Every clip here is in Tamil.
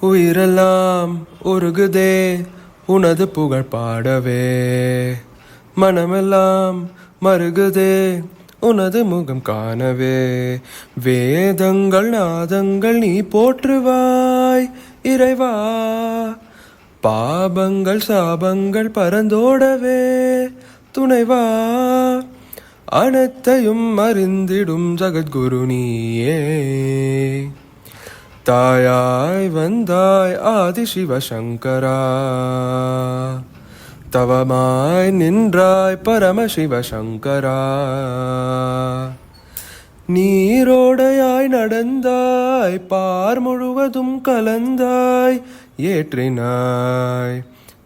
உயிரெல்லாம் உருகுதே உனது புகழ் பாடவே, மனமெல்லாம் மருகுதே உனது முகம் காணவே. வேதங்கள் நாதங்கள் நீ போற்றுவாய் இறைவா, பாபங்கள் சாபங்கள் பரந்தோடவே துணைவா. அனைத்தையும் அறிந்திடும் ஜகத்குரு நீயே, தாயாய் வந்தாய் ஆதி சிவசங்கரா, தவமாய் நின்றாய் பரமசிவசங்கரா. நீரோடையாய் நடந்தாய் பார் முழுவதும் கலந்தாய், ஏற்றினாய்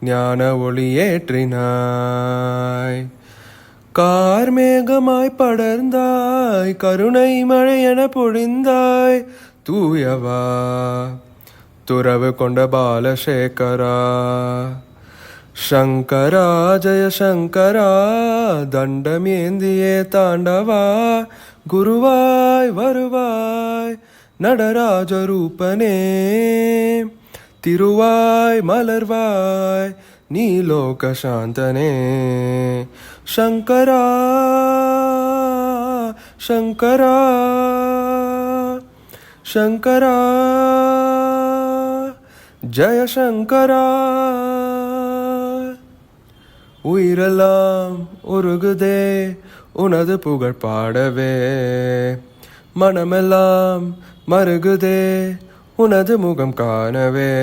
ஞான ஒளி ஏற்றினாய். கார்மேகமாய் படர்ந்தாய் கருணை மழையென பொழிந்தாய், தூயவா துறவு கொண்ட பாலசேகரா. சங்கரா ஜெய சங்கரா, தண்டமேந்தியே தாண்டவா. குருவாய் வருவாய் நடராஜ ரூபனே, திருவாய் மலர்வாய் நீ லோக சாந்தனே. சங்கரா சங்கரா சங்கரா ஜெய சங்கரா. உயிரெல்லாம் உருகுதே உனது புகழ் பாடவே, மனமெல்லாம் மருகுதே உனது முகம் காணவே.